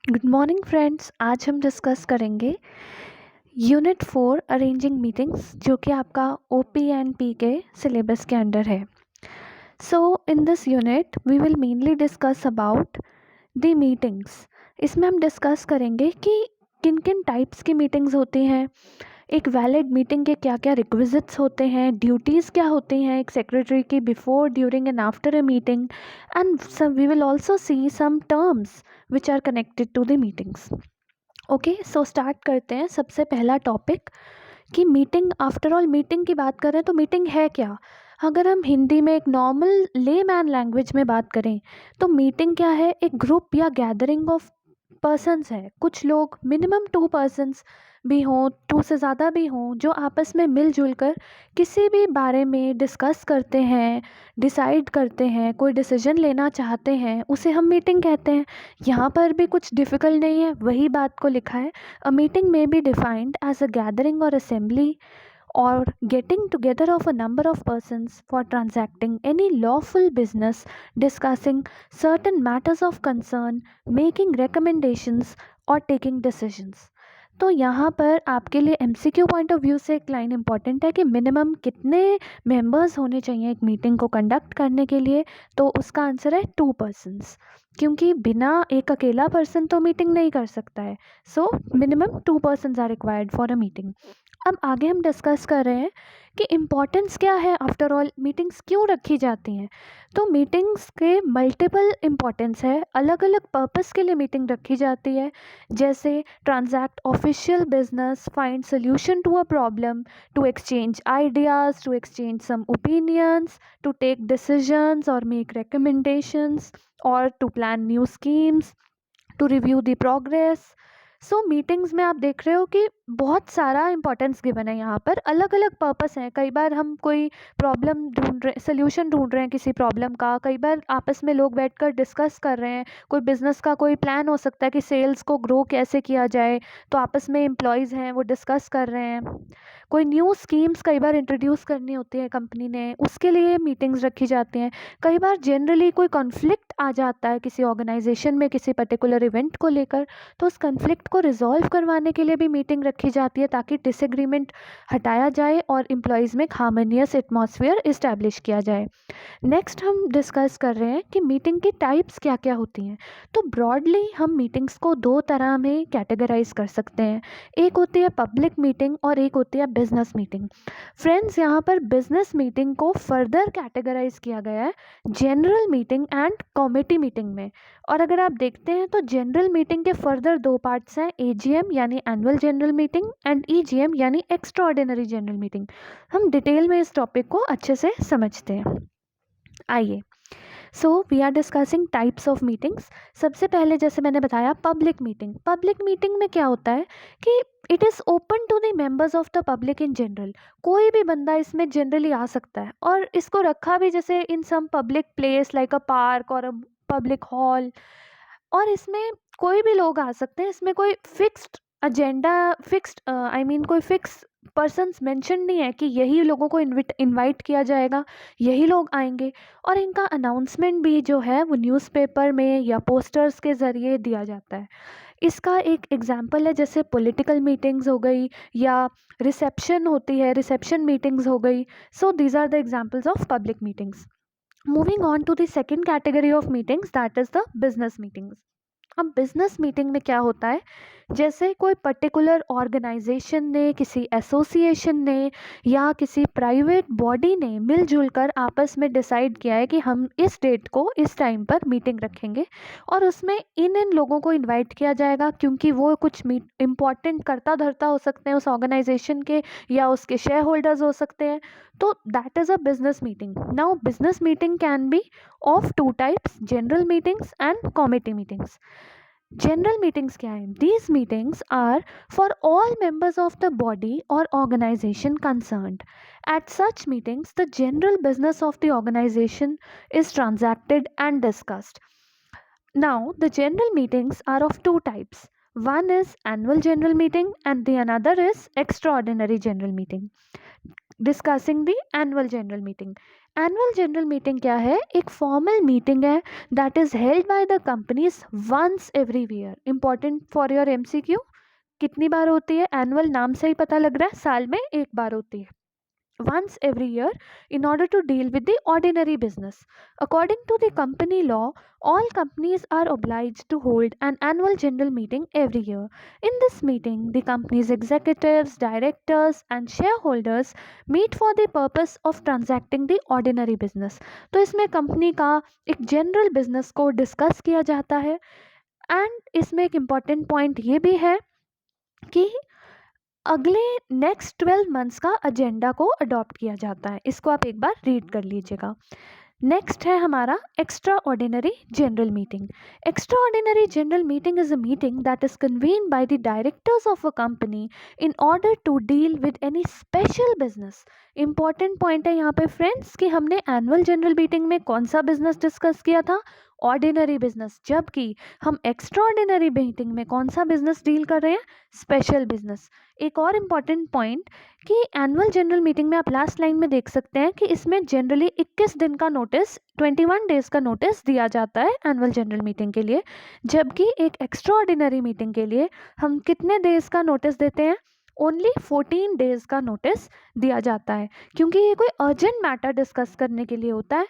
Good morning friends. आज हम discuss करेंगे यूनिट 4 अरेंजिंग मीटिंग्स, जो कि आपका OP&P के सिलेबस के अंडर है। So in this unit we will mainly discuss about the meetings. इसमें हम डिस्कस करेंगे कि किन किन टाइप्स की मीटिंग्स होती हैं, एक वैलिड मीटिंग के क्या क्या रिक्विजिट्स होते हैं, ड्यूटीज़ क्या होती हैं एक सेक्रेटरी की before, during and after a meeting, and we will also see some terms which are connected to the meetings. Okay, so start करते हैं। सबसे पहला टॉपिक कि मीटिंग, आफ्टर ऑल मीटिंग की बात करें तो मीटिंग है क्या। अगर हम हिंदी में एक नॉर्मल लेमैन लैंग्वेज में बात करें तो मीटिंग क्या है, एक ग्रुप या गैदरिंग ऑफ पर्सन्स है। कुछ लोग, मिनिमम 2 पर्सन्स भी हों, 2 से ज़्यादा भी हों, जो आपस में मिलजुल कर किसी भी बारे में डिस्कस करते हैं, डिसाइड करते हैं, कोई डिसीजन लेना चाहते हैं, उसे हम मीटिंग कहते हैं। यहाँ पर भी कुछ डिफ़िकल्ट नहीं है, वही बात को लिखा है। अ मीटिंग में be defined as a gathering और assembly or getting together of a number of persons for transacting any lawful business, discussing certain matters of concern, making recommendations or taking decisions। तो यहाँ पर आपके लिए MCQ point of view से एक line important है कि मिनिमम कितने मेंबर्स होने चाहिए एक मीटिंग को कंडक्ट करने के लिए। तो उसका आंसर है 2 पर्सन्स, क्योंकि बिना एक अकेला पर्सन तो मीटिंग नहीं कर सकता है। So minimum 2 persons are required for a meeting. अब आगे हम डिस्कस कर रहे हैं कि इम्पॉर्टेंस क्या है, आफ्टर ऑल मीटिंग्स क्यों रखी जाती हैं। तो मीटिंग्स के मल्टीपल इम्पॉर्टेंस है, अलग अलग पर्पस के लिए मीटिंग रखी जाती है। जैसे transact official business, find solution to a problem, to exchange ideas, to exchange some opinions, to take decisions और मेक recommendations, और to plan new schemes, to review the progress. So meetings में आप देख रहे हो कि बहुत सारा इंपॉर्टेंस गिवन है। यहाँ पर अलग अलग पर्पस हैं। कई बार हम कोई प्रॉब्लम ढूंढ रहे, सोल्यूशन ढूंढ रहे हैं किसी प्रॉब्लम का, कई बार आपस में लोग बैठकर डिस्कस कर रहे हैं। कोई बिजनेस का कोई प्लान हो सकता है कि सेल्स को ग्रो कैसे किया जाए, तो आपस में एम्प्लॉयज़ हैं वो डिस्कस कर रहे हैं। कोई न्यू स्कीम्स कई बार इंट्रोड्यूस करनी होती है कंपनी ने, उसके लिए मीटिंग्स रखी जाती हैं। कई बार जनरली कोई कॉन्फ्लिक्ट आ जाता है किसी ऑर्गेनाइजेशन में किसी पर्टिकुलर इवेंट को लेकर, तो उस कन्फ्लिक्ट को रिजॉल्व करवाने के लिए भी मीटिंग रखी जाती है, ताकि डिसएग्रीमेंट हटाया जाए और एम्प्लॉयज़ में हार्मोनियस एटमॉस्फेयर इस्टेब्लिश किया जाए। नेक्स्ट हम डिस्कस कर रहे हैं कि मीटिंग की टाइप्स क्या क्या होती हैं। तो ब्रॉडली हम मीटिंग्स को 2 तरह में कैटेगराइज कर सकते हैं। एक होती है पब्लिक मीटिंग और एक होती है बिजनेस मीटिंग। फ्रेंड्स, यहाँ पर बिजनेस मीटिंग को फर्दर कैटेगराइज किया गया है general meeting and committee meeting में। और अगर आप देखते हैं तो जनरल मीटिंग के फर्दर 2 पार्ट्स हैं, AGM यानी annual general meeting and EGM यानी एक्स्ट्रा ऑर्डिनरी जनरल मीटिंग। हम डिटेल में इस टॉपिक को अच्छे से समझते हैं। आइए, so we are discussing types of meetings. सबसे पहले जैसे मैंने बताया पब्लिक मीटिंग। पब्लिक मीटिंग में क्या होता है कि it is open to the members of the public in general. कोई भी बंदा इसमें जनरली आ सकता है, और इसको रखा भी जैसे in some public place like a park और अ पब्लिक हॉल। और इसमें कोई भी लोग आ सकते हैं, इसमें कोई fixed agenda, fixed I mean कोई फिक्स पर्सन्स मेंशन नहीं है कि यही लोगों को इनवाइट किया जाएगा, यही लोग आएंगे। और इनका अनाउंसमेंट भी जो है वो न्यूज़पेपर में या पोस्टर्स के ज़रिए दिया जाता है। इसका एक एग्जांपल है जैसे पॉलिटिकल मीटिंग्स हो गई या रिसेप्शन होती है, रिसेप्शन मीटिंग्स हो गई। So these are the examples of public meetings. Moving on to the second category of meetings, that is the business meetings. अब बिजनेस मीटिंग में क्या होता है, जैसे कोई पर्टिकुलर ऑर्गेनाइजेशन ने, किसी एसोसिएशन ने या किसी प्राइवेट बॉडी ने मिलजुल कर आपस में डिसाइड किया है कि हम इस डेट को इस टाइम पर मीटिंग रखेंगे, और उसमें इन लोगों को इनवाइट किया जाएगा क्योंकि वो कुछ इम्पॉर्टेंट करता धरता हो सकते हैं उस ऑर्गेनाइजेशन के, या उसके शेयर होल्डर्स हो सकते हैं। तो that is a business meeting. Now business meeting can be of 2 types, general meetings and committee meetings. General meetings क्या है? These meetings are for all members of the body or organization concerned. At such meetings, the general business of the organization is transacted and discussed. Now, the general meetings are of 2 types. One is annual general meeting and the another is extraordinary general meeting. Discussing the annual general meeting. Annual general meeting क्या है? एक formal meeting है that is held by the companies once every year. Important for your MCQ. कितनी बार होती है? Annual नाम से ही पता लग रहा है, साल में एक बार होती है, once every year, in order to deal with the ordinary business. According to the company law, all companies are obliged to hold an annual general meeting every year. In this meeting, the company's executives, directors, and shareholders meet for the purpose of transacting the ordinary business. तो इसमें company का एक general business को discuss किया जाता है। And इसमें एक इम्पॉर्टेंट पॉइंट ये भी है कि अगले नेक्स्ट 12 मंथ्स का एजेंडा को अडॉप्ट किया जाता है। इसको आप एक बार रीड कर लीजिएगा। नेक्स्ट है हमारा extraordinary general meeting. Extraordinary general meeting is a meeting that is convene by the directors of a company in order to deal with any special business. Important point है यहाँ पे friends कि हमने annual general meeting में कौन सा business discuss किया था? Ordinary business. जबकि हम एक्स्ट्रा ऑर्डिनरी मीटिंग में कौन सा बिजनेस डील कर रहे हैं? Special business. एक और इम्पॉर्टेंट पॉइंट कि एनुअल जनरल मीटिंग में आप लास्ट लाइन में देख सकते हैं कि इसमें जनरली 21 दिन का नोटिस, 21 डेज का नोटिस दिया जाता है एनुअल जनरल मीटिंग के लिए। जबकि एक एक्स्ट्रा ऑर्डिनरी मीटिंग के लिए हम कितने डेज का नोटिस देते हैं? ओनली 14 डेज का नोटिस दिया जाता है, क्योंकि ये कोई अर्जेंट मैटर डिस्कस करने के लिए होता है।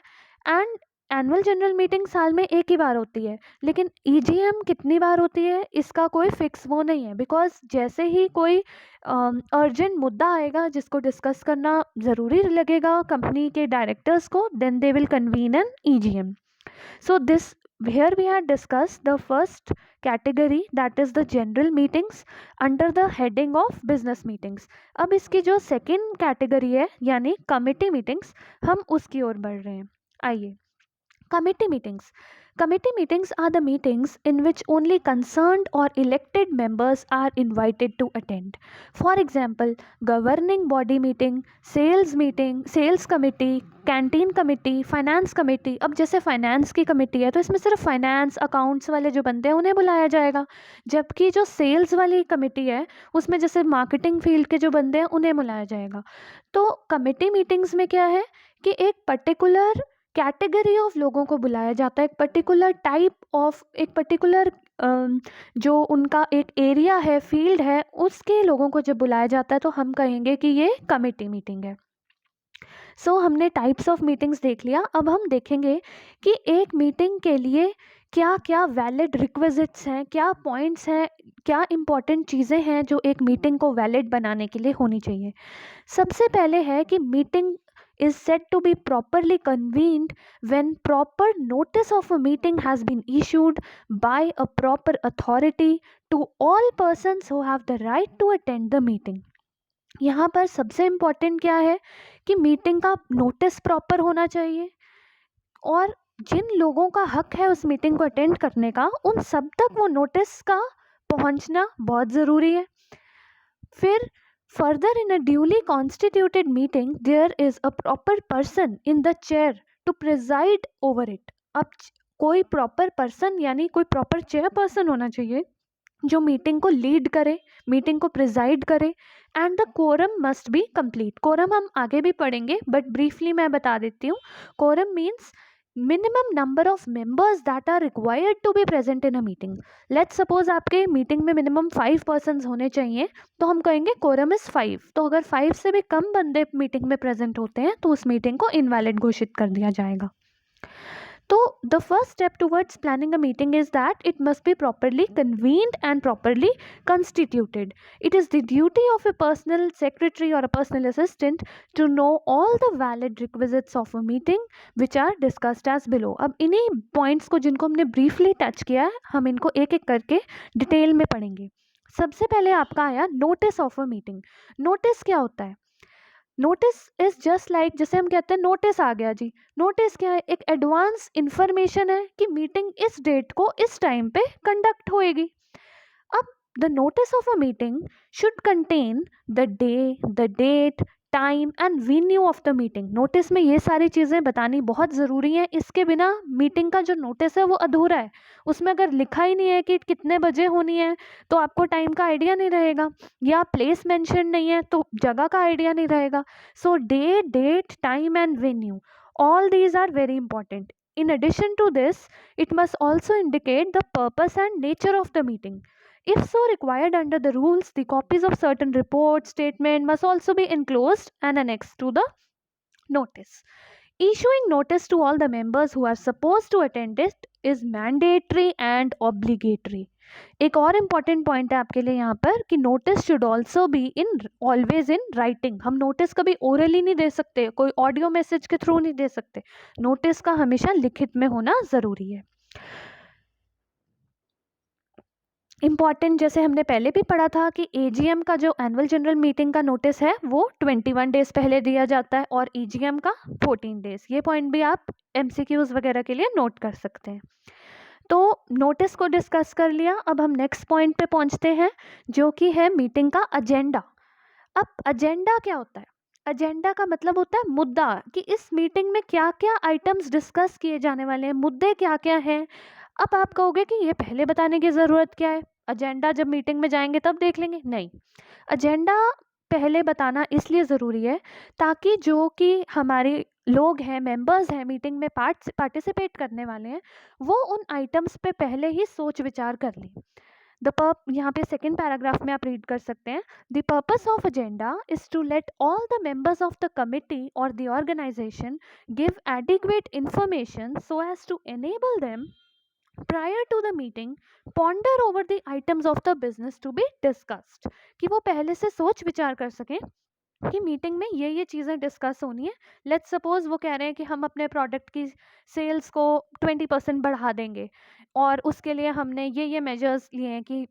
एंड एनुअल जनरल मीटिंग साल में एक ही बार होती है, लेकिन ईजीएम कितनी बार होती है इसका कोई फिक्स वो नहीं है। बिकॉज जैसे ही कोई अर्जेंट मुद्दा आएगा जिसको डिस्कस करना ज़रूरी लगेगा कंपनी के डायरेक्टर्स को, then they will convene an EGM. So this here we had discussed the first category, that is the general meetings under the heading of business meetings. अब इसकी जो सेकेंड कैटेगरी है यानी कमिटी मीटिंग्स, हम उसकी ओर बढ़ रहे हैं। आइए, committee meetings. Committee meetings are the meetings in which only concerned or elected members are invited to attend. For example, governing body meeting, sales committee, canteen committee, finance committee. अब जैसे finance की committee है तो इसमें सिर्फ finance accounts वाले जो बंदे हैं उन्हें बुलाया जाएगा, जबकि जो सेल्स वाली कमेटी है उसमें जैसे मार्केटिंग फील्ड के जो बंदे हैं उन्हें बुलाया जाएगा। तो कमेटी मीटिंग्स में क्या है कि एक पर्टिकुलर कैटेगरी ऑफ लोगों को बुलाया जाता है, एक पर्टिकुलर टाइप ऑफ, एक पर्टिकुलर जो उनका एक एरिया है, फील्ड है, उसके लोगों को जब बुलाया जाता है तो हम कहेंगे कि ये कमेटी मीटिंग है। सो हमने टाइप्स ऑफ मीटिंग्स देख लिया। अब हम देखेंगे कि एक मीटिंग के लिए क्या क्या वैलिड रिक्विजिट्स हैं, क्या पॉइंट्स हैं, क्या इंपॉर्टेंट चीज़ें हैं जो एक मीटिंग को वैलिड बनाने के लिए होनी चाहिए। सबसे पहले है कि meeting is said to be properly convened when proper notice of a meeting has been issued by a proper authority to all persons who have the right to attend the meeting. यहाँ पर सबसे important क्या है कि meeting का notice proper होना चाहिए और जिन लोगों का हक है उस मीटिंग को अटेंड करने का, उन सब तक वो नोटिस का पहुंचना बहुत ज़रूरी है। फिर further, in a duly constituted meeting, there is a proper person in the chair to preside over it. अब कोई प्रॉपर पर्सन यानी कोई प्रॉपर चेयर पर्सन होना चाहिए जो मीटिंग को लीड करे, मीटिंग को प्रिजाइड करे। And the quorum must be complete. Quorum हम आगे भी पढ़ेंगे बट ब्रीफली मैं बता देती हूँ। Quorum means minimum number of members that are required to be present in a meeting. Let's suppose आपके मीटिंग में मिनिमम 5 पर्सन्स होने चाहिए तो हम कहेंगे कोरम इज़ 5। तो अगर 5 से भी कम बंदे मीटिंग में प्रेजेंट होते हैं तो उस मीटिंग को इनवैलिड घोषित कर दिया जाएगा। तो the first step towards planning a meeting is that it must be properly convened and properly constituted. It is the duty of a personal secretary or a personal assistant to know all the valid requisites of a meeting which are discussed as below. अब इन्हीं points को जिनको हमने briefly touch किया है हम इनको एक एक करके डिटेल में पढ़ेंगे। सबसे पहले आपका आया notice of a meeting. Notice क्या होता है? नोटिस इज जस्ट लाइक, जैसे हम कहते हैं नोटिस आ गया जी। नोटिस क्या है? एक एडवांस इंफॉर्मेशन है कि मीटिंग इस डेट को इस टाइम पे कंडक्ट होएगी। अब the notice of a meeting should contain the day, the date, time and venue of the meeting. Notice में ये सारी चीज़ें बतानी बहुत ज़रूरी हैं, इसके बिना मीटिंग का जो नोटिस है वो अधूरा है। उसमें अगर लिखा ही नहीं है कि कितने बजे होनी है तो आपको टाइम का आइडिया नहीं रहेगा, या प्लेस मेंशन नहीं है तो जगह का आइडिया नहीं रहेगा। So date, time and venue, all these are very important. In addition to this, it must also indicate the purpose and nature of the meeting. If so required under the rules, the copies of certain reports, statement must also be enclosed and annexed to the notice. Issuing notice to all the members who are supposed to attend it is mandatory and obligatory. एक और important point है आपके लिए यहाँ पर कि notice should also be in always in writing. हम notice कभी ओरली नहीं दे सकते, कोई ऑडियो मैसेज के थ्रू नहीं दे सकते, नोटिस का हमेशा लिखित में होना ज़रूरी है। इम्पॉर्टेंट, जैसे हमने पहले भी पढ़ा था कि एजीएम का जो एनुअल जनरल मीटिंग का नोटिस है वो 21 डेज पहले दिया जाता है और ईजीएम का 14 डेज। ये पॉइंट भी आप एमसीक्यूज वगैरह के लिए नोट कर सकते हैं। तो नोटिस को डिस्कस कर लिया, अब हम नेक्स्ट पॉइंट पे पहुंचते हैं जो कि है मीटिंग का एजेंडा। अब एजेंडा क्या होता है? एजेंडा का मतलब होता है मुद्दा, कि इस मीटिंग में क्या क्या आइटम्स डिस्कस किए जाने वाले हैं, मुद्दे क्या क्या हैं। अब आप कहोगे कि ये पहले बताने की ज़रूरत क्या है, एजेंडा जब मीटिंग में जाएंगे तब देख लेंगे। नहीं, एजेंडा पहले बताना इसलिए ज़रूरी है ताकि जो कि हमारे लोग हैं, मेंबर्स हैं, मीटिंग में पार्टिसिपेट करने वाले हैं, वो उन आइटम्स पे पहले ही सोच विचार कर लें। यहाँ पे सेकेंड पैराग्राफ में आप रीड कर सकते हैं, the purpose of agenda is to let all the members of the committee or the organisation give adequate information so as to enable them prior to the meeting ponder over the items of the business to be discussed, कि वो पहले से सोच विचार कर सकें कि meeting में ये चीज़ें डिस्कस होनी है। लेट्स सपोज वो कह रहे हैं कि हम अपने प्रोडक्ट की सेल्स को 20% बढ़ा देंगे और उसके लिए हमने ये मेजर्स लिए हैं, कि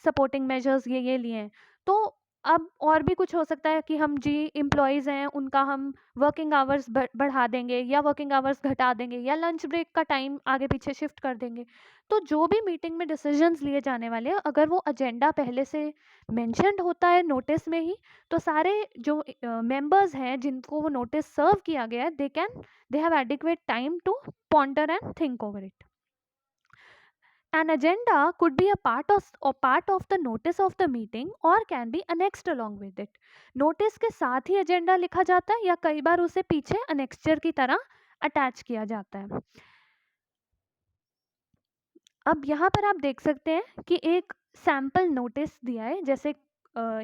सपोर्टिंग मेजर्स ये लिए हैं। तो अब और भी कुछ हो सकता है कि हम जी एम्प्लॉयज़ हैं उनका हम वर्किंग आवर्स बढ़ा देंगे या वर्किंग आवर्स घटा देंगे या लंच ब्रेक का टाइम आगे पीछे शिफ्ट कर देंगे। तो जो भी मीटिंग में डिसीजंस लिए जाने वाले हैं, अगर वो एजेंडा पहले से मेंशन्ड होता है नोटिस में ही, तो सारे जो मेंबर्स हैं जिनको वो नोटिस सर्व किया गया है, they have adequate time to ponder and think over it. An agenda could be a part of the notice of the meeting or can be annexed along with it. Notice के साथ ही agenda लिखा जाता है या कई बार उसे पीछे annexure की तरह अटैच किया जाता है। अब यहाँ पर आप देख सकते हैं कि एक सैम्पल नोटिस दिया है, जैसे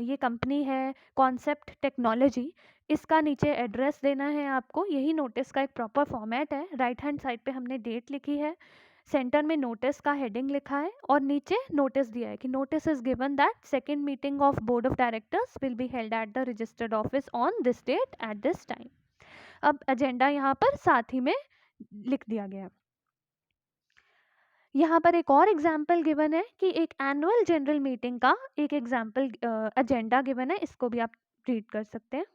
ये कंपनी है कॉन्सेप्ट टेक्नोलॉजी, इसका नीचे एड्रेस देना है आपको। यही नोटिस का एक प्रॉपर फॉर्मेट है। राइट हैंड साइड पे हमने डेट लिखी है, सेंटर में नोटिस का हेडिंग लिखा है और नीचे नोटिस दिया है कि notice is given that second meeting of board of directors will be held at the registered office on this date at this time. अब एजेंडा यहाँ पर साथ ही में लिख दिया गया। यहाँ पर एक और एग्जाम्पल गिवन है कि एक एनुअल जनरल मीटिंग का एक एग्जाम्पल एजेंडा गिवन है, इसको भी आप रीड कर सकते हैं।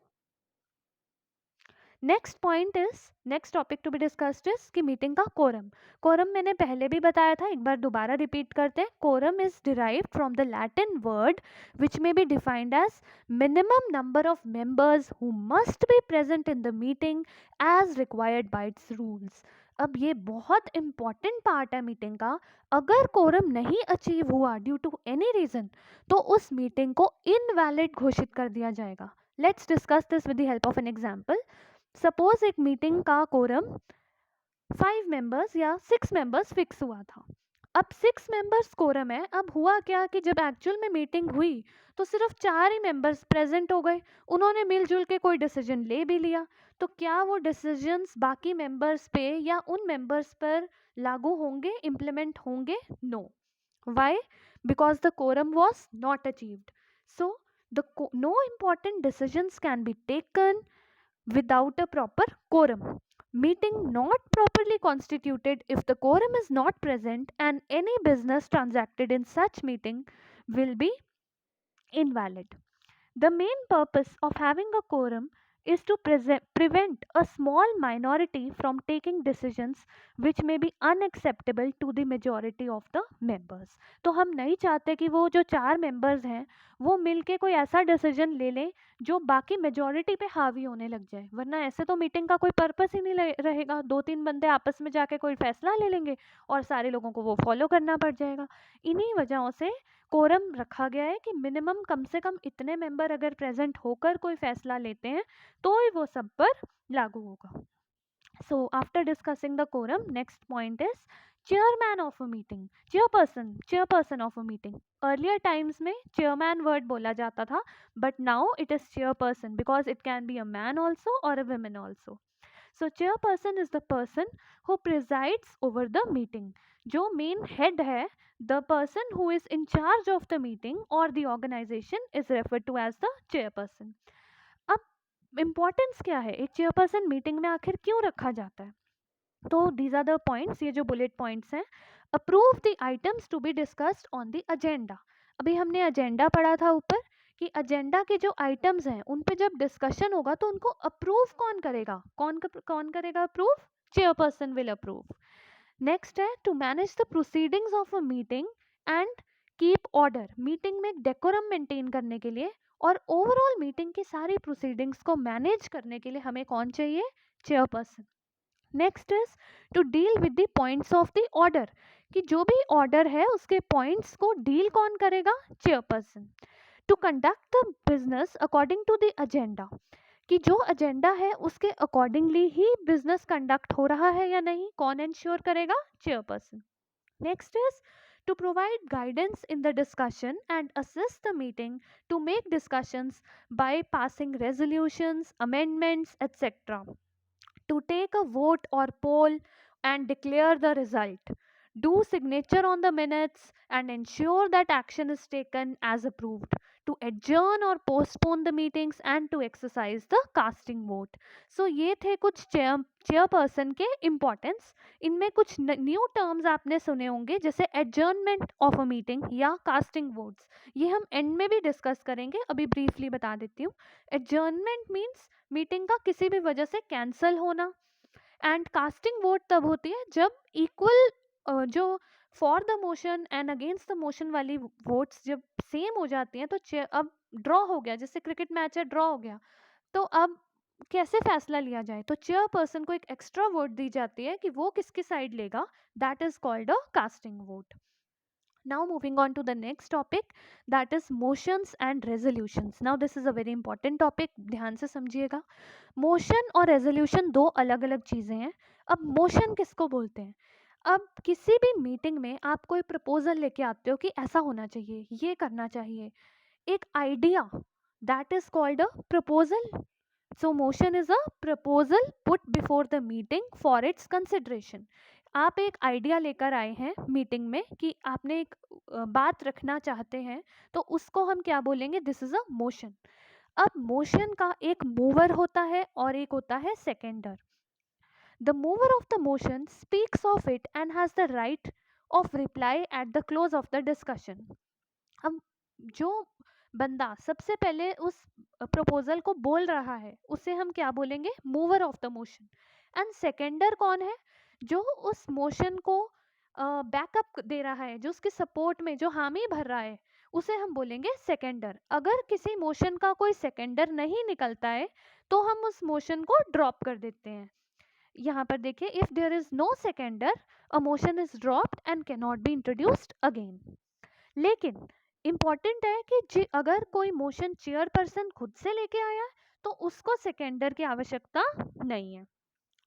Next topic to be discussed is कि मीटिंग का कोरम। कोरम मैंने पहले भी बताया था, एक बार दोबारा रिपीट करते हैं। Quorum is derived from the Latin word which may be defined as minimum number of members who must be present in the meeting as required by its rules. अब ये बहुत इंपॉर्टेंट पार्ट है meeting का। अगर quorum नहीं achieve हुआ due to any reason तो उस मीटिंग को इनवैलिड घोषित कर दिया जाएगा। Let's discuss this with the help of an example. Suppose एक मीटिंग का कोरम 5 मेंबर्स या 6 मेंबर्स फिक्स हुआ था। अब 6 मेंबर्स कोरम है। अब हुआ क्या कि जब एक्चुअल में मीटिंग हुई तो सिर्फ 4 ही मेंबर्स प्रेजेंट हो गए। उन्होंने मिलजुल के कोई डिसीजन ले भी लिया, तो क्या वो डिसीजंस बाकी मेंबर्स पे या उन मेंबर्स पर लागू होंगे, इम्प्लीमेंट होंगे? No. Why? Because the quorum was not achieved. So no important decisions can be taken without a proper quorum. Meeting not properly constituted if the quorum is not present, and any business transacted in such meeting will be invalid. The main purpose of having a quorum is to prevent a small minority from taking decisions which may be unacceptable to the majority of the members. तो हम नहीं चाहते कि वो जो 4 members हैं वो मिलके कोई ऐसा डिसीजन ले लें जो बाकी मेजॉरिटी पे हावी होने लग जाए, वरना ऐसे तो मीटिंग का कोई पर्पस ही नहीं रहेगा। 2-3 बंदे आपस में जाके कोई फैसला ले लेंगे और सारे लोगों को वो फॉलो करना पड़ जाएगा। इन्हीं वजहों से कोरम रखा गया है कि मिनिमम कम से कम इतने मेंबर अगर प्रेजेंट होकर कोई फैसला लेते हैं तो ही वो सब पर लागू होगा। So after discussing the quorum, next point is chairman of a meeting, chairperson of a meeting. Earlier times में chairman word बोला जाता था, but now it is chairperson because it can be a man also or a woman also. So chairperson is the person who presides over the meeting. जो main head है, the person who is in charge of the meeting or the organization is referred to as the chairperson. अब importance क्या है, एक chairperson meeting में आखिर क्यों रखा जाता है? तो दीज आर द पॉइंट्स, ये जो बुलेट पॉइंट्स हैं। Approve the items to be discussed on the agenda. अभी हमने एजेंडा पढ़ा था ऊपर कि एजेंडा के जो आइटम्स हैं उन पे जब डिस्कशन होगा तो उनको अप्रूव कौन करेगा? कौन करेगा approve? Chairperson will approve. Next है to manage the proceedings of a meeting and keep order. Meeting में डेकोरम मेंटेन करने के लिए और ओवरऑल मीटिंग की सारी प्रोसीडिंग्स को मैनेज करने के लिए हमें कौन चाहिए? Chairperson. Next is to deal with the points of the order, कि जो भी ऑर्डर है उसके पॉइंट्स को डील कौन करेगा? Chairperson. To conduct the business according to the agenda, कि जो एजेंडा है उसके अकॉर्डिंगली ही बिजनेस कंडक्ट हो रहा है या नहीं, कौन इंश्योर करेगा? Chairperson. Next is to provide guidance in the discussion and assist the meeting to make discussions by passing resolutions, amendments, etc. To take a vote or poll and declare the result. Do signature on the minutes and ensure that action is taken as approved. To adjourn or postpone the meetings and to exercise the casting vote. So ये थे कुछ chairperson के importance. इनमें कुछ new terms आपने सुने होंगे जैसे एडजर्नमेंट ऑफ अ मीटिंग या कास्टिंग वोट्स। ये हम एंड में भी डिस्कस करेंगे, अभी ब्रीफली बता देती हूँ। एडजर्नमेंट मीन्स मीटिंग का किसी भी वजह से कैंसिल होना, एंड कास्टिंग वोट तब होती है जब इक्वल जो for the motion and against the motion वाली वोट्स जब सेम हो जाती हैं, तो अब ड्रॉ हो गया, जैसे क्रिकेट मैच है ड्रॉ हो गया, तो अब कैसे फैसला लिया जाए? तो चेयरपर्सन को एक एक्स्ट्रा वोट दी जाती है कि वो किसकी साइड लेगा, that is called a casting vote. Now moving on to the next topic, that is motions and resolutions. Now this is a very important topic, ध्यान से समझिएगा। मोशन और रेजोल्यूशन दो अलग अलग चीज़ें हैं। अब मोशन किसको बोलते हैं? अब किसी भी मीटिंग में आप कोई प्रपोजल लेके आते हो कि ऐसा होना चाहिए, ये करना चाहिए, एक idea, that is called a proposal. So motion is a proposal put before the meeting for its consideration. आप एक आइडिया लेकर आए हैं मीटिंग में कि आपने एक बात रखना चाहते हैं, तो उसको हम क्या बोलेंगे? This is a motion. अब मोशन का एक मूवर होता है और एक होता है seconder. The mover of the motion speaks of it and has the right of reply at the close of the discussion. अब जो बंदा सबसे पहले उस प्रपोजल को बोल रहा है उसे हम क्या बोलेंगे? Mover of the motion. And seconder कौन है? जो उस मोशन को बैकअप दे रहा है, जो उसके सपोर्ट में जो हामी भर रहा है, उसे हम बोलेंगे सेकेंडर। अगर किसी मोशन का कोई सेकेंडर नहीं निकलता है तो हम उस मोशन को ड्रॉप कर देते हैं। यहाँ पर देखिए, if there is no seconder a motion is dropped and can not be introduced again. लेकिन इम्पॉर्टेंट है कि अगर कोई मोशन चेयरपर्सन खुद से लेके आया तो उसको सेकेंडर की आवश्यकता नहीं है।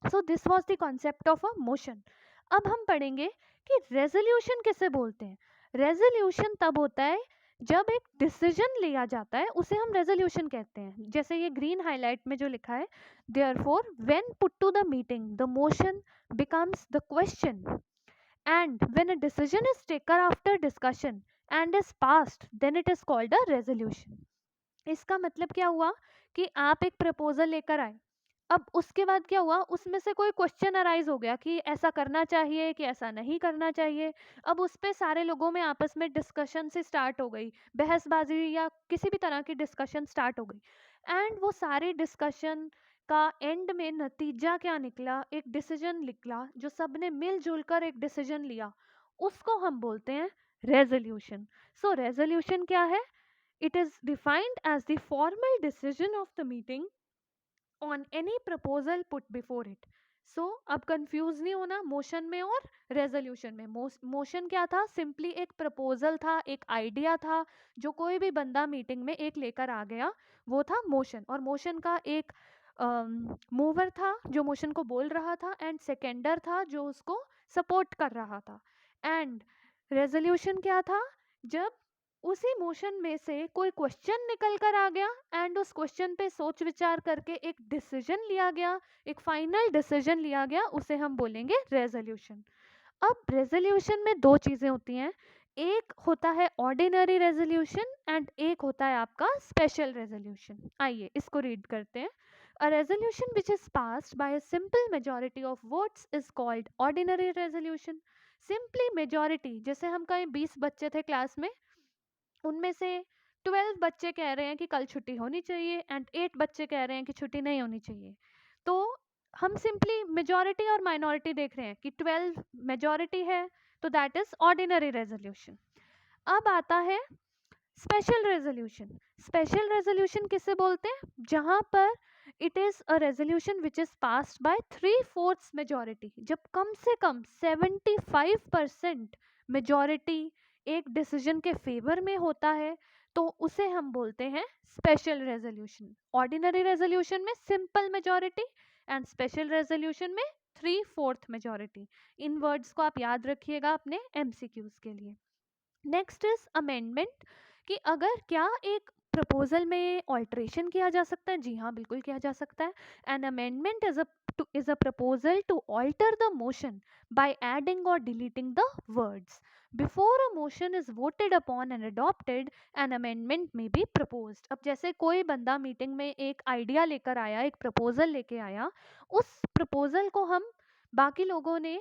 So this was the concept of a motion. अब हम पढ़ेंगे कि रेजोल्यूशन किसे बोलते हैं। रेजोल्यूशन तब होता है जब एक डिसीजन लिया जाता है, उसे हम रेजोल्यूशन कहते हैं। जैसे ये ग्रीन हाईलाइट में जो लिखा है, therefore when put to the meeting the motion becomes the question and when a decision is taken after discussion and is passed then it is called a resolution। इसका मतलब क्या हुआ कि आप एक प्रपोजल लेकर आए, अब उसके बाद क्या हुआ, उसमें से कोई क्वेश्चन अराइज हो गया कि ऐसा करना चाहिए कि ऐसा नहीं करना चाहिए। अब उस पर सारे लोगों में आपस में डिस्कशन से स्टार्ट हो गई, बहसबाजी या किसी भी तरह की डिस्कशन स्टार्ट हो गई, एंड वो सारे डिस्कशन का एंड में नतीजा क्या निकला? एक डिसीजन निकला जो सबने मिलजुल कर एक डिसीजन लिया, उसको हम बोलते हैं रेजोल्यूशन। सो रेजोल्यूशन क्या है? It is defined as the formal decision of the meeting on any proposal put before it. So अब कंफ्यूज नहीं होना मोशन में और रेजोल्यूशन में। मोशन क्या था, सिंपली एक प्रपोजल था, एक आइडिया था जो कोई भी बंदा मीटिंग में एक लेकर आ गया, वो था मोशन। और मोशन का एक मूवर था जो मोशन को बोल रहा था, एंड सेकेंडर था जो उसको सपोर्ट कर रहा था। एंड रेजोल्यूशन क्या था, जब उसी मोशन में से कोई क्वेश्चन निकल कर आ गया एंड उस क्वेश्चन पे सोच विचार करके एक डिसीजन लिया गया, एक फाइनल डिसीजन लिया गया, उसे हम बोलेंगे रेजोल्यूशन। अब रेजोल्यूशन में दो चीजें होती हैं, एक होता है ऑर्डिनरी रेजोल्यूशन एंड एक होता है आपका स्पेशल रेजोल्यूशन। आइए इसको रीड करते हैं। A resolution which is passed by a simple majority of votes is called ordinary resolution. Simply majority, जैसे हम कहीं 20 बच्चे थे क्लास में, उनमें से 12 बच्चे कह रहे हैं कि कल छुट्टी होनी चाहिए एंड 8 बच्चे कह रहे हैं कि छुट्टी नहीं होनी चाहिए, तो हम सिंपली मेजॉरिटी और माइनॉरिटी देख रहे हैं कि 12 मेजॉरिटी है, तो दैट इज ऑर्डिनरी रेजोल्यूशन। अब आता है स्पेशल रेजोल्यूशन। स्पेशल रेजोल्यूशन किसे बोलते हैं, जहां पर it is a resolution which is passed by 3/4 majority, जब कम से कम 75% मेजॉरिटी एक डिसीजन के फेवर में होता है, तो उसे हम बोलते हैं स्पेशल रेजोल्यूशन। ऑर्डिनरी रेजोल्यूशन में simple majority and special resolution में 3/4 मेजॉरिटी। इन वर्ड्स को आप याद रखिएगा अपने एमसीक्यूज के लिए। नेक्स्ट इज अमेंडमेंट, कि अगर क्या एक प्रपोजल में ऑल्ट्रेशन किया जा सकता है, जी हाँ बिल्कुल किया जा सकता है। An amendment is a proposal to alter the motion by adding or deleting the words. Before a motion is voted upon and adopted, an amendment may be proposed. अब जैसे कोई बंदा मीटिंग में एक आइडिया लेकर आया, एक प्रपोजल लेके आया, उस प्रपोजल को हम बाकी लोगों ने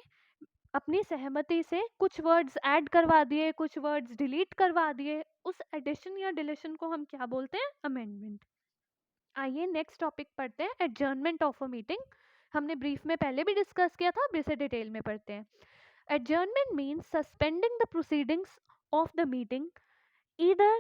अपनी सहमति से कुछ वर्ड्स ऐड करवा दिए, कुछ वर्ड्स डिलीट करवा दिए, उस एडिशन या डिलीशन को हम क्या बोलते हैं, अमेंडमेंट। आइए नेक्स्ट टॉपिक पढ़ते हैं, एडजर्नमेंट ऑफ अ मीटिंग। हमने ब्रीफ में पहले भी डिस्कस किया था, अब इसे डिटेल में पढ़ते हैं। Adjournment means suspending the proceedings of the meeting either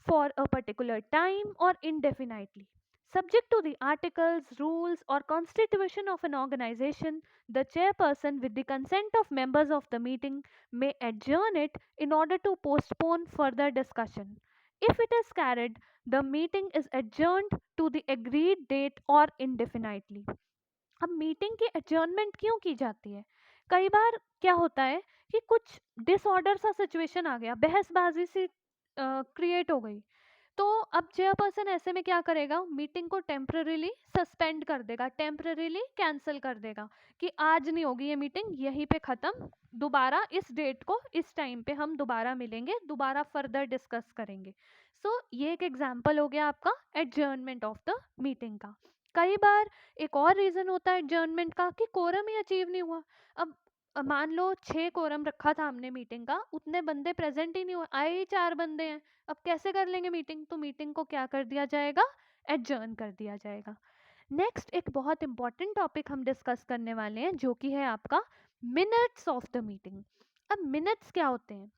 for a particular time or indefinitely. Subject to the articles, rules, or constitution of an organization, the chairperson, with the consent of members of the meeting, may adjourn it in order to postpone further discussion. If it is carried, the meeting is adjourned to the agreed date or indefinitely. अब meeting की adjournment क्यों की जाती है, कई बार क्या होता है कि कुछ डिसऑर्डर सा सिचुएशन आ गया, बहसबाजी सी क्रिएट हो गई, तो अब चेयरपर्सन ऐसे में क्या करेगा, मीटिंग को टेम्पररीली सस्पेंड कर देगा, टेम्पररीली कैंसिल कर देगा कि आज नहीं होगी ये मीटिंग, यहीं पे ख़त्म, दोबारा इस डेट को इस टाइम पे हम दोबारा मिलेंगे, दोबारा फर्दर डिस्कस करेंगे। सो ये एक एग्जांपल हो गया आपका एडजर्नमेंट ऑफ द मीटिंग का। कई बार एक और रीज़न होता है एडजर्नमेंट का कि कोरम ही अचीव नहीं हुआ। अब मान लो 6 कोरम रखा था हमने मीटिंग का, उतने बंदे प्रेजेंट ही नहीं हुए, आए ही 4 बंदे हैं, अब कैसे कर लेंगे मीटिंग, तो मीटिंग को क्या कर दिया जाएगा, एडजर्न कर दिया जाएगा। नेक्स्ट एक बहुत इंपॉर्टेंट टॉपिक हम डिस्कस करने वाले हैं जो कि है आपका मिनट्स ऑफ द मीटिंग। अब मिनट्स क्या होते हैं,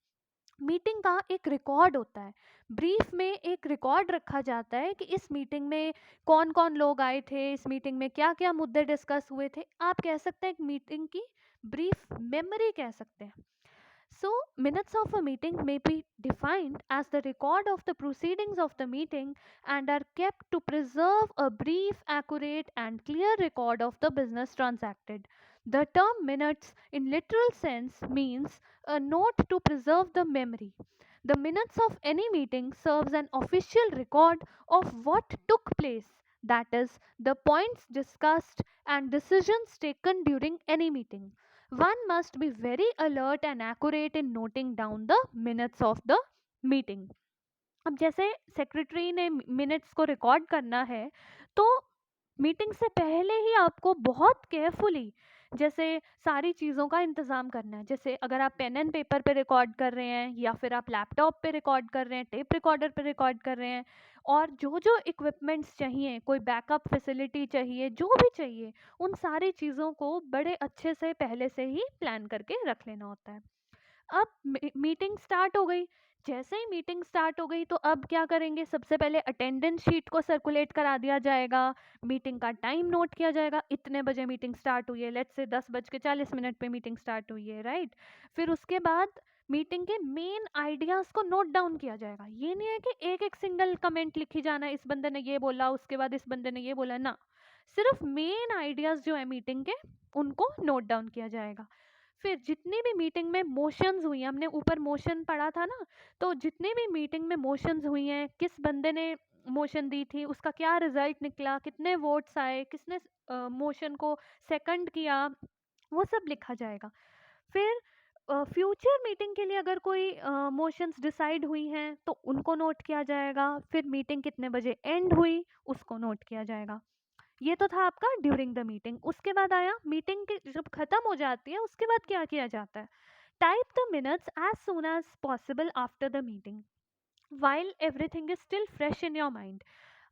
मीटिंग का एक रिकॉर्ड होता है, ब्रीफ में एक रिकॉर्ड रखा जाता है कि इस मीटिंग में कौन कौन लोग आए थे, इस मीटिंग में क्या क्या मुद्दे डिस्कस हुए थे, आप कह सकते हैं एक मीटिंग की ब्रीफ मेमोरी कह सकते हैं। So, minutes of a meeting may be defined as the record of the proceedings of the meeting and are kept to preserve a brief, accurate, and clear record of the business transacted. The term minutes, in literal sense, means a note to preserve the memory. The minutes of any meeting serves an official record of what took place, that is, the points discussed and decisions taken during any meeting. One must be very alert and accurate in noting down the minutes of the meeting. अब जैसे secretary ने minutes को record करना है, तो meeting से पहले ही आपको बहुत केयरफुली जैसे सारी चीज़ों का इंतज़ाम करना है। जैसे अगर आप पेन एंड पेपर पे रिकॉर्ड कर रहे हैं या फिर आप लैपटॉप पे रिकॉर्ड कर रहे हैं, टेप रिकॉर्डर पे रिकॉर्ड कर रहे हैं, और जो जो इक्विपमेंट्स चाहिए, कोई बैकअप फैसिलिटी चाहिए, जो भी चाहिए, उन सारी चीज़ों को बड़े अच्छे से पहले से ही प्लान करके रख लेना होता है। अब मीटिंग स्टार्ट हो गई, जैसे ही मीटिंग स्टार्ट हो गई तो अब क्या करेंगे, सबसे पहले अटेंडेंस शीट को सर्कुलेट करा दिया जाएगा, मीटिंग का टाइम नोट किया जाएगा, इतने बजे मीटिंग स्टार्ट हुई है, लेट्स से 10:40 पे मीटिंग स्टार्ट हुई है, राइट। फिर उसके बाद मीटिंग के मेन आइडियाज़ को नोट डाउन किया जाएगा। ये नहीं है कि एक एक सिंगल कमेंट लिखी जाना है, इस बंदे ने ये बोला, उसके बाद इस बंदे ने ये बोला, ना, सिर्फ मेन आइडियाज़ जो है मीटिंग के उनको नोट डाउन किया जाएगा। फिर जितनी भी मीटिंग में मोशंस हुई हैं, हमने ऊपर मोशन पढ़ा था ना, तो जितने भी मीटिंग में मोशंस हुई हैं, किस बंदे ने मोशन दी थी, उसका क्या रिजल्ट निकला, कितने वोट्स आए, किसने मोशन को सेकंड किया, वो सब लिखा जाएगा। फिर फ्यूचर मीटिंग के लिए अगर कोई मोशंस डिसाइड हुई हैं तो उनको नोट किया जाएगा। फिर मीटिंग कितने बजे एंड हुई उसको नोट किया जाएगा। ये तो था आपका ड्यूरिंग द मीटिंग। उसके बाद आया मीटिंग की जब खत्म हो जाती है उसके बाद क्या किया जाता है। Type the minutes as soon as possible after the meeting while everything is still fresh in your mind.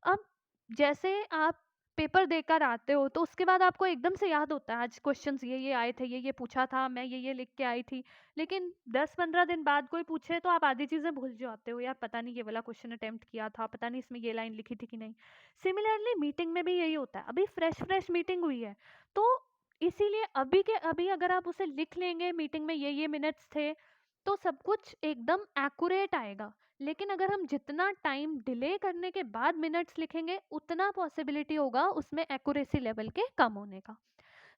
अब जैसे आप पेपर देकर आते हो तो उसके बाद आपको एकदम से याद होता है आज क्वेश्चंस ये आए थे, ये पूछा था, मैं ये लिख के आई थी। लेकिन 10-15 दिन बाद कोई पूछे तो आप आधी चीज़ें भूल जाते हो, यार पता नहीं ये वाला क्वेश्चन अटेम्प्ट किया था, पता नहीं इसमें ये लाइन लिखी थी कि नहीं। सिमिलरली मीटिंग में भी यही होता है, अभी फ्रेश फ्रेश मीटिंग हुई है तो इसीलिए अभी के अभी अगर आप उसे लिख लेंगे मीटिंग में ये मिनट्स थे तो सब कुछ एकदम एक्यूरेट आएगा। लेकिन अगर हम जितना टाइम डिले करने के बाद मिनट्स लिखेंगे उतना पॉसिबिलिटी होगा उसमें एक्यूरेसी लेवल के कम होने का।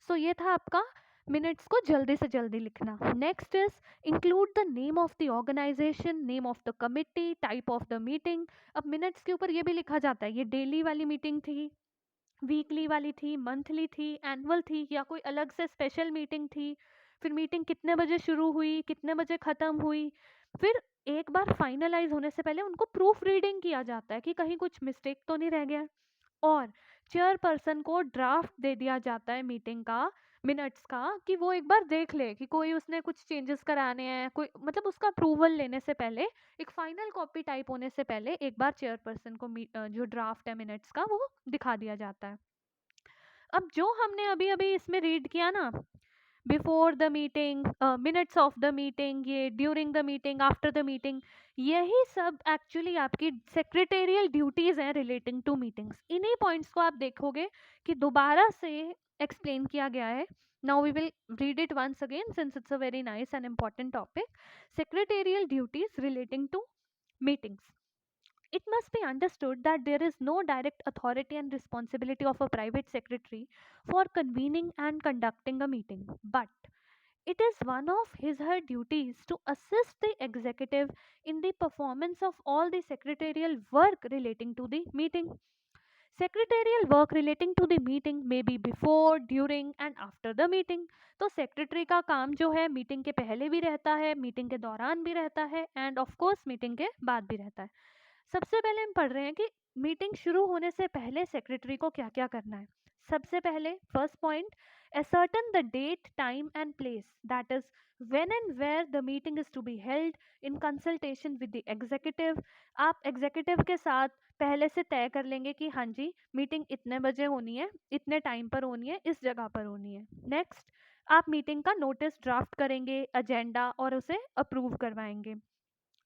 सो ये था आपका मिनट्स को जल्दी से जल्दी लिखना। Next is include the name of the organisation, name of the committee, type of the meeting. अब मिनट्स के ऊपर ये भी लिखा जाता है ये डेली वाली मीटिंग थी, वीकली वाली थी, मंथली थी, एनुअल थी, या कोई अलग से स्पेशल मीटिंग थी। फिर मीटिंग कितने बजे शुरू हुई, कितने बजे ख़त्म हुई। फिर एक बार फाइनलाइज होने से पहले उनको प्रूफ रीडिंग किया जाता है कि कहीं कुछ मिस्टेक तो नहीं रह गया। और चेयरपर्सन को ड्राफ्ट दे दिया जाता है मीटिंग का, मिनट्स का, कि वो एक बार देख ले कि कोई उसने कुछ चेंजेस कराने हैं, कोई मतलब उसका अप्रूवल लेने से पहले, एक फाइनल कॉपी टाइप होने से पहले एक बार चेयरपर्सन को जो ड्राफ्ट है मिनट्स का वो दिखा दिया जाता है। अब जो हमने अभी अभी इसमें रीड किया ना, before the meeting, minutes of the meeting, ये during the meeting, after the meeting, यही सब एक्चुअली आपकी सेक्रेटेरियल ड्यूटीज़ हैं रिलेटिंग टू मीटिंग्स। इन्हीं पॉइंट्स को आप देखोगे कि दोबारा से एक्सप्लेन किया गया है। Now we will read it once again since it's a very nice and important topic. Secretarial duties relating to meetings. It must be understood that there is no direct authority and responsibility of a private secretary for convening and conducting a meeting, but it is one of his her duties to assist the executive in the performance of all the secretarial work relating to the meeting. Secretarial work relating to the meeting may be before, during and after the meeting. तो secretary का काम जो है meeting के पहले भी रहता है, मीटिंग के दौरान भी रहता है एंड ऑफ कोर्स मीटिंग के बाद भी रहता है। सबसे पहले हम पढ़ रहे हैं कि मीटिंग शुरू होने से पहले सेक्रेटरी को क्या क्या करना है। सबसे पहले first point, ascertain the date, time and place, that is when and where the meeting is to be held in consultation with the executive. आप एग्जीक्यूटिव के साथ पहले से तय कर लेंगे कि हाँ जी मीटिंग इतने बजे होनी है, इतने टाइम पर होनी है, इस जगह पर होनी है। नेक्स्ट, आप मीटिंग का नोटिस ड्राफ्ट करेंगे, एजेंडा, और उसे अप्रूव करवाएंगे।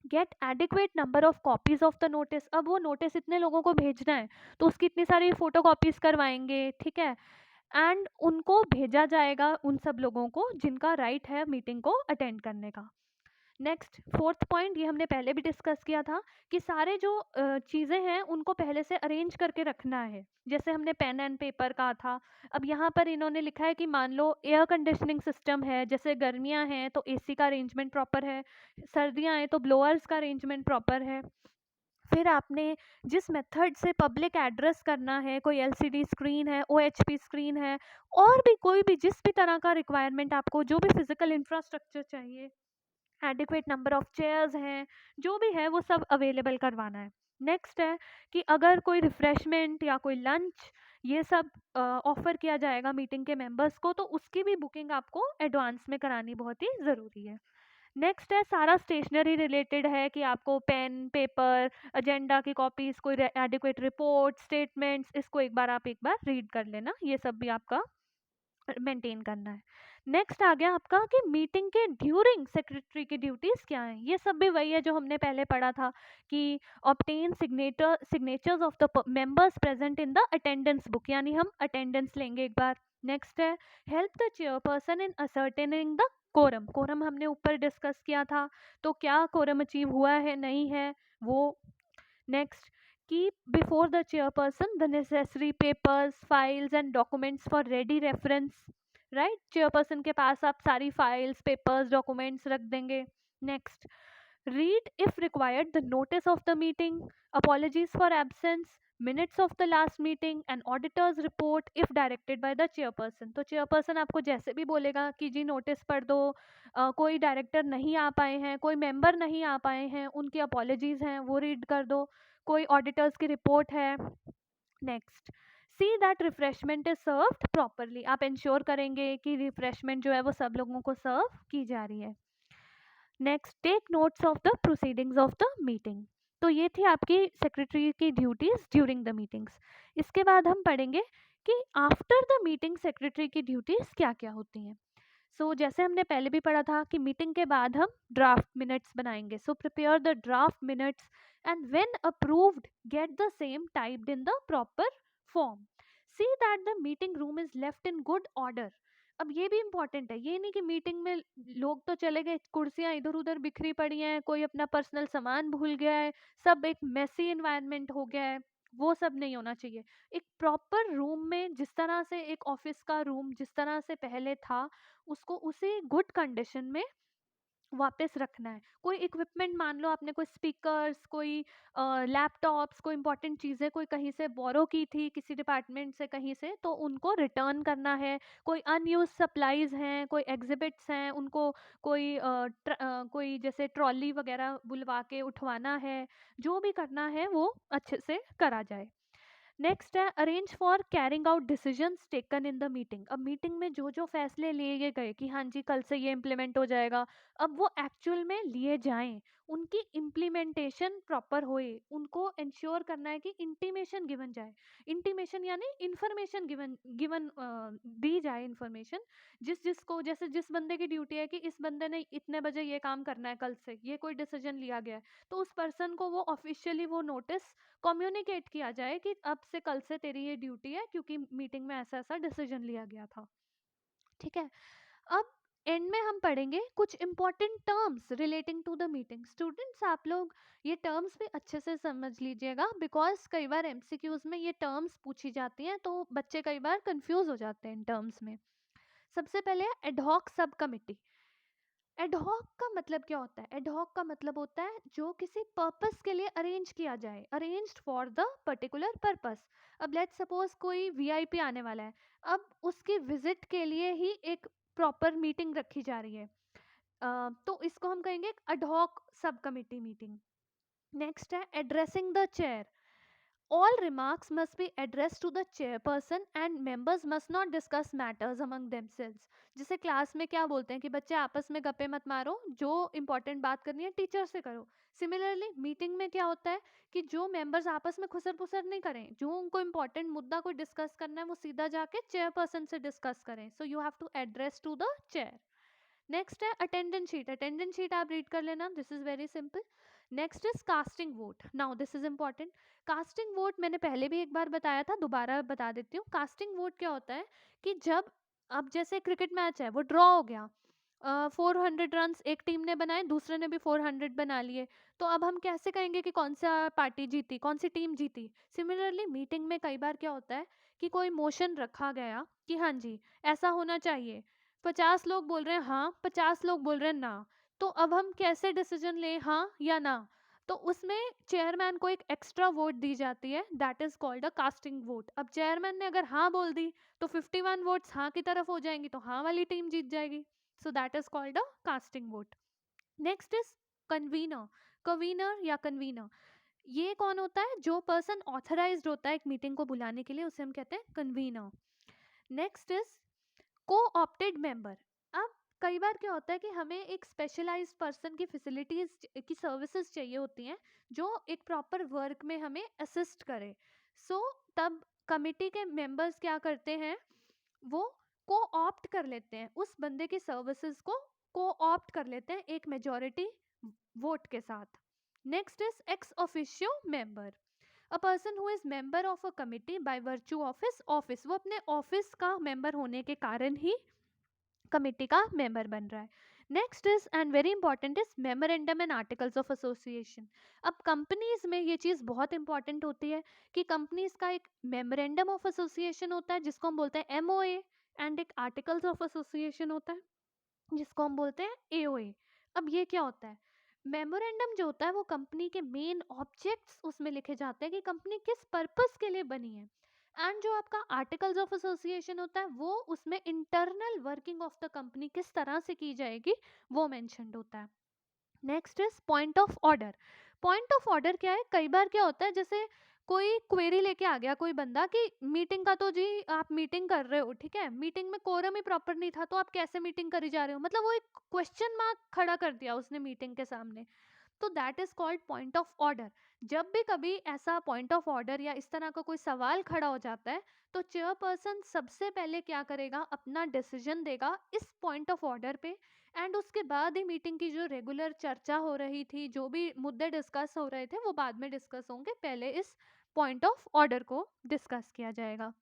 Get adequate number of copies of the notice. अब वो नोटिस इतने लोगों को भेजना है तो उसकी इतनी सारी फोटो कॉपीज करवाएंगे, ठीक है, एंड उनको भेजा जाएगा उन सब लोगों को जिनका राइट है मीटिंग को अटेंड करने का। नेक्स्ट फोर्थ पॉइंट, ये हमने पहले भी डिस्कस किया था कि सारे जो चीज़ें हैं उनको पहले से अरेंज करके रखना है। जैसे हमने पेन एंड पेपर कहा था, अब यहाँ पर इन्होंने लिखा है कि मान लो एयर कंडीशनिंग सिस्टम है, जैसे गर्मियाँ हैं तो एसी का अरेंजमेंट प्रॉपर है, सर्दियाँ हैं तो ब्लोअर्स का अरेंजमेंट प्रॉपर है। फिर आपने जिस मेथड से पब्लिक एड्रेस करना है, कोई एलसीडी स्क्रीन है, ओएचपी स्क्रीन है, और भी कोई भी जिस भी तरह का रिक्वायरमेंट आपको, जो भी फिजिकल इंफ्रास्ट्रक्चर चाहिए, एडिक्वेट नंबर ऑफ चेयर्स हैं, जो भी है वो सब अवेलेबल करवाना है। नेक्स्ट है कि अगर कोई रिफ़्रेशमेंट या कोई लंच ये सब ऑफ़र किया जाएगा मीटिंग के मेंबर्स को तो उसकी भी बुकिंग आपको एडवांस में करानी बहुत ही ज़रूरी है। नेक्स्ट है सारा स्टेशनरी रिलेटेड है कि आपको पेन, पेपर, एजेंडा की कॉपीज़, कोई एडिक्वेट रिपोर्ट, स्टेटमेंट्स, इसको एक बार रीड कर लेना, ये सब भी आपका मेंटेन करना है। नेक्स्ट आ गया आपका कि मीटिंग के ड्यूरिंग सेक्रेटरी की ड्यूटीज क्या हैं। ये सब भी वही है जो हमने पहले पढ़ा था कि obtain signatures of the members present in the attendance book, यानी हम अटेंडेंस लेंगे एक बार। नेक्स्ट है help the chairperson in ascertaining the quorum. Quorum हमने ऊपर डिस्कस किया था, तो क्या कोरम अचीव हुआ है नहीं है वो। Next, keep before the chairperson the necessary papers, files and documents for ready reference, right? chairperson के पास आप सारी files, papers, documents रख देंगे। next, read if required the notice of the meeting, apologies for absence, minutes of the last meeting and auditor's report if directed by the chairperson। तो chairperson आपको जैसे भी बोलेगा कि जी नोटिस पढ़ दो, कोई डायरेक्टर नहीं आ पाए हैं, कोई मेंबर नहीं आ पाए हैं, उनकी अपॉलॉजीज हैं वो रीड कर दो, कोई ऑडिटर्स की रिपोर्ट है। Next, see that refreshment is served properly. आप इंश्योर करेंगे कि रिफ्रेशमेंट जो है वो सब लोगों को सर्व की जा रही है। Next, take notes of the proceedings of the meeting. तो ये थी आपकी सेक्रेटरी की ड्यूटीज ड्यूरिंग द मीटिंग्स। इसके बाद हम पढ़ेंगे कि आफ्टर द मीटिंग सेक्रेटरी की ड्यूटीज क्या क्या होती हैं। सो जैसे हमने पहले भी पढ़ा था कि मीटिंग के बाद हम ड्राफ्ट मिनट्स बनाएंगे। So prepare the draft minutes and when approved get the same typed in the proper form. See that the meeting room is left in good order. अब ये भी इंपॉर्टेंट है, ये नहीं कि मीटिंग में लोग तो चले गए, कुर्सियां इधर उधर बिखरी पड़ी हैं, कोई अपना पर्सनल सामान भूल गया है, सब एक मेसी एनवायरनमेंट हो गया है, वो सब नहीं होना चाहिए। एक प्रॉपर रूम में जिस तरह से एक ऑफिस का रूम जिस तरह से पहले था उसको उसी गुड कंडीशन में वापस रखना है। कोई इक्विपमेंट मान लो आपने कोई स्पीकर्स, कोई लैपटॉप्स, कोई इंपॉर्टेंट चीज़ें कोई कहीं से बोरो की थी किसी डिपार्टमेंट से कहीं से, तो उनको रिटर्न करना है। कोई अनयूज सप्लाईज हैं, कोई एग्जिबिट्स हैं, उनको कोई जैसे ट्रॉली वगैरह बुलवा के उठवाना है। जो भी करना है वो अच्छे से करा जाए। नेक्स्ट है arrange for carrying out decisions taken in the meeting. अब मीटिंग में जो जो फैसले लिए गए कि हाँ जी कल से ये इम्प्लीमेंट हो जाएगा, अब वो एक्चुअल में लिए जाएं, उनकी इम्प्लीमेंटेशन प्रॉपर होए, उनको इंश्योर करना है कि इंटीमेशन गिवन जाए। इंटीमेशन यानी इंफॉर्मेशन गिवन गिवन दी जाए इंफॉर्मेशन। जिसको जैसे जिस बंदे की ड्यूटी है कि इस बंदे ने इतने बजे ये काम करना है, कल से ये कोई डिसीजन लिया गया है, तो उस पर्सन को वो ऑफिशियली वो नोटिस कम्युनिकेट किया जाए कि अब से कल से तेरी ये ड्यूटी है क्योंकि मीटिंग में ऐसा ऐसा डिसीजन लिया गया था। ठीक है, अब एंड में हम पढ़ेंगे कुछ important terms relating to the meeting. Students आप लोग ये टर्म्स भी अच्छे से समझ लीजिएगा, बिकॉज कई बार एमसीक्यूज में ये टर्म्स पूछी जाती हैं तो बच्चे कई बार कंफ्यूज हो जाते हैं इन टर्म्स में। सबसे पहले एडहॉक सब कमिटी। एडहॉक का मतलब क्या होता है? एडहॉक का मतलब होता है जो किसी पर्पस के लिए अरेंज किया जाए, arranged for the particular purpose. अब लेट्स सपोज कोई वीआईपी आने वाला है, अब उसकी विजिट के लिए ही एक प्रॉपर मीटिंग रखी जा रही है, तो इसको हम कहेंगे एडहॉक सब कमिटी मीटिंग। नेक्स्ट है addressing the chair. All remarks must be addressed to the chairperson and members must not discuss matters among themselves। जैसे क्लास में क्या बोलते हैं कि बच्चे आपस में गप्पे मत मारो, जो इंपॉर्टेंट बात करनी है टीचर से करो। सिमिलरली मीटिंग में क्या होता है कि जो मेंबर्स आपस में खुसर पुसर नहीं करें, जो उनको इंपॉर्टेंट मुद्दा कोई डिस्कस करना है वो सीधा जाके चेयरपर्सन से डिस्कस करें। So you have to address to the chair. Next है अटेंडेंस शीट। अटेंडेंस शीट आप रीड कर लेना, this is very simple. Next is casting vote. Now this is important. Casting vote मैंने पहले भी एक बार बताया था, दोबारा बता देती हूँ। कास्टिंग वोट क्या होता है कि जब अब जैसे क्रिकेट मैच है वो ड्रॉ हो गया, 400 रन एक टीम ने बनाए, दूसरे ने भी 400 बना लिए, तो अब हम कैसे कहेंगे कि कौन सा पार्टी जीती, कौन सी टीम जीती? सिमिलरली मीटिंग में कई बार क्या होता है कि कोई मोशन रखा गया कि हाँ जी ऐसा होना चाहिए, 50 लोग बोल रहे हैं हाँ, 50 लोग बोल रहे हैं ना, तो अब हम कैसे डिसीजन लें, हाँ या ना? तो उसमें चेयरमैन को एक एक्स्ट्रा वोट दी जाती है, that is called a casting vote. अब चेयरमैन ने अगर हाँ बोल दी तो 51 वोट्स हाँ की तरफ हो जाएंगी, तो हाँ वाली टीम जीत जाएगी। सो that is called a casting vote. Next is convener. Convener या कन्वीनर, ये कौन होता है? जो पर्सन ऑथराइज्ड होता है एक मीटिंग को बुलाने के लिए, उसे हम कहते हैं कन्वीनर। नेक्स्ट इज को ऑप्टेड मेंबर। अब कई बार क्या होता है कि हमें एक स्पेशलाइज्ड पर्सन की फैसिलिटीज की सर्विसेज चाहिए होती हैं जो एक प्रॉपर वर्क में हमें असिस्ट करे। सो तब कमिटी के मेंबर्स क्या करते हैं, वो को ऑप्ट कर लेते हैं, उस बंदे की सर्विसेज को ऑप्ट कर लेते हैं एक मेजोरिटी वोट के साथ। Next is ex officio member, a person who is member of a committee by virtue of his office, वो अपने ऑफिस का मेंबर होने के कारण ही कमिटी का मेंबर बन रहा है। Next is and very important is memorandum and articles of association. अब कंपनीज में ये चीज़ बहुत इंपॉर्टेंट होती है कि कंपनीज का एक मेमोरेंडम ऑफ एसोसिएशन होता है जिसको हम बोलते हैं एमओए, एंड एक आर्टिकल्स ऑफ एसोसिएशन होता है जिसको हम बोलते हैं एओए। अब ये क्या होता है, मेमोरेंडम जो होता है वो कंपनी के मेन ऑब्जेक्ट्स उसमें लिखे जाते हैं कि कंपनी किस पर्पस के लिए बनी है, एंड जो आपका आर्टिकल्स ऑफ एसोसिएशन होता है वो उसमें internal working of the company किस तरह से की जाएगी वो मेंशन्ड होता है। Next is point of order. Point of order क्या है, कई बार क्या होता है जैसे कोई क्वेरी लेके आ गया कोई बंदा कि मीटिंग का तो जी आप मीटिंग कर रहे हो, ठीक है, मीटिंग में कोरम ही प्रॉपर नहीं था तो आप कैसे मीटिंग करी जा रहे हो, मतलब वो एक क्वेश्चन मार्क खड़ा कर दिया उसने मीटिंग के सामने, तो that is called point of order. जब भी कभी ऐसा पॉइंट ऑफ ऑर्डर या इस तरह का कोई सवाल खड़ा हो जाता है तो चेयरपर्सन सबसे पहले क्या करेगा, अपना डिसीजन देगा इस पॉइंट ऑफ ऑर्डर पे, एंड उसके बाद ही मीटिंग की जो रेगुलर चर्चा हो रही थी, जो भी मुद्दे डिस्कस हो रहे थे वो बाद में डिस्कस होंगे, पहले इस पॉइंट ऑफ ऑर्डर को डिस्कस किया जाएगा।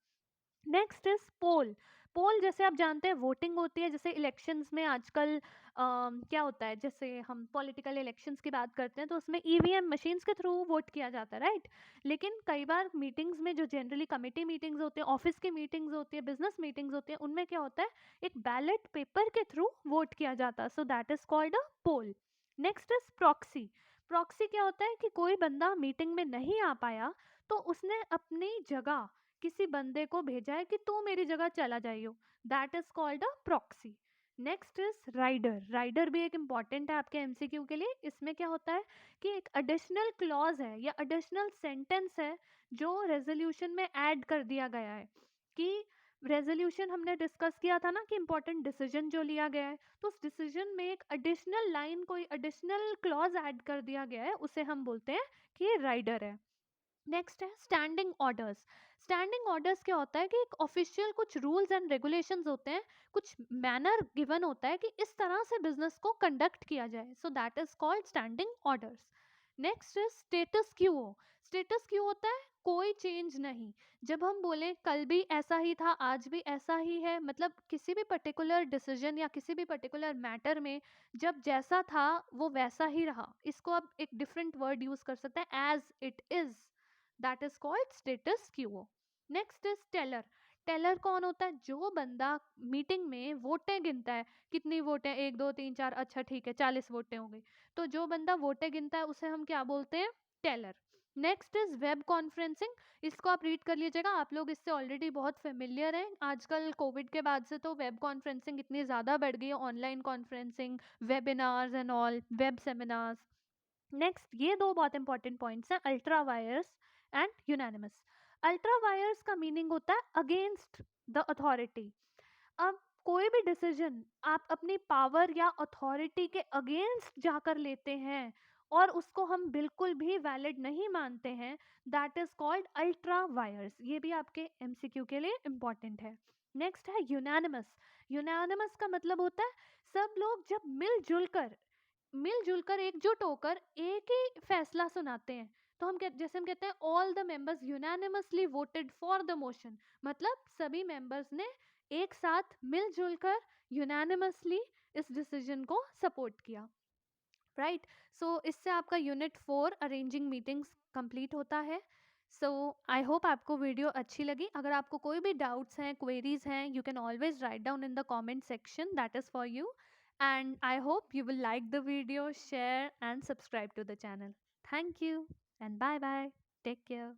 Next is pole. पोल जैसे आप जानते हैं वोटिंग होती है, जैसे इलेक्शंस में आजकल क्या होता है, जैसे हम पॉलिटिकल इलेक्शंस की बात करते हैं तो उसमें ईवीएम मशीन्स के थ्रू वोट किया जाता है, राइट। लेकिन कई बार मीटिंग्स में जो जनरली कमेटी मीटिंग्स होती है, ऑफिस की मीटिंग्स होती है, बिजनेस मीटिंग्स होती है, उनमें क्या होता है एक बैलेट पेपर के थ्रू वोट किया जाता है, so that is called a poll. Next is proxy. Proxy क्या होता है कि कोई बंदा मीटिंग में नहीं आ पाया तो उसने अपनी जगह किसी बंदे को भेजा है कि तू मेरी जगह चला जाइयो, that is called a proxy. Next is rider. Rider भी एक इंपॉर्टेंट है आपके एमसीक्यू के लिए। इसमें क्या होता है कि एक एडिशनल क्लॉज है या एडिशनल सेंटेंस है जो रेजोल्यूशन में ऐड कर दिया गया है, कि रेजोल्यूशन हमने डिस्कस किया था ना कि इंपॉर्टेंट डिसीजन जो लिया गया है, तो उस डिसीजन में एक एडिशनल लाइन, कोई एडिशनल क्लॉज ऐड कर दिया गया है, उसे हम बोलते हैं कि ये राइडर है। नेक्स्ट है स्टैंडिंग ऑर्डर्स। स्टैंडिंग ऑर्डर्स क्या होता है कि एक ऑफिशियल कुछ रूल्स एंड रेगुलेशंस होते हैं, कुछ मैनर गिवन होता है कि इस तरह से बिजनेस को कंडक्ट किया जाए, सो that is called standing orders. Next is status Q. Status Q होता है कोई चेंज नहीं, जब हम बोले कल भी ऐसा ही था आज भी ऐसा ही है, मतलब किसी भी पर्टिकुलर डिसीजन या किसी भी पर्टिकुलर मैटर में जब जैसा था वो वैसा ही रहा, इसको आप एक डिफरेंट वर्ड यूज कर सकते हैं, as it is, that is called status quo. Next is teller. Teller कौन होता है, जो बंदा मीटिंग में वोटें गिनता है, कितनी वोटें, 1 2 3 4, अच्छा ठीक है 40 वोटें हो गई, तो जो बंदा वोटें गिनता है उसे हम क्या बोलते हैं, teller. Next is web conferencing. इसको आप रीड कर लीजिएगा, आप लोग इससे ऑलरेडी बहुत फेमिलियर हैं, आजकल कोविड के बाद से तो वेब कॉन्फ्रेंसिंग इतनी ज़्यादा बढ़ गई है, online conferencing, webinars and all, web seminars. Next ये दो बहुत इंपॉर्टेंट पॉइंट्स हैं, ultra vires and unanimous. Ultra vires का मीनिंग होता है अगेंस्ट द अथॉरिटी। अब कोई भी डिसीजन आप अपनी पावर या अथॉरिटी के अगेंस्ट जाकर लेते हैं और उसको हम बिल्कुल भी वैलिड नहीं मानते हैं, that is called ultra vires. ये भी आपके एमसीक्यू के लिए इंपॉर्टेंट है। नेक्स्ट है यूनानिमस। यूनानिमस का मतलब होता है सब लोग जब मिलजुल कर एकजुट होकर एक ही फैसला सुनाते हैं, तो जैसे हम कहते हैं all the members unanimously voted for the motion, मतलब सभी मेंबर्स ने एक साथ मिलजुल कर यूनानिमसली इस डिसीजन को सपोर्ट किया, राइट। सो इससे आपका यूनिट 4 अरेंजिंग मीटिंग्स कंप्लीट होता है। सो आई होप आपको वीडियो अच्छी लगी। अगर आपको कोई भी डाउट्स हैं, क्वेरीज हैं, you can always write down in the comment section, that is for you. And I hope you will like the video, share and subscribe to the channel. Thank you and bye bye. Take care.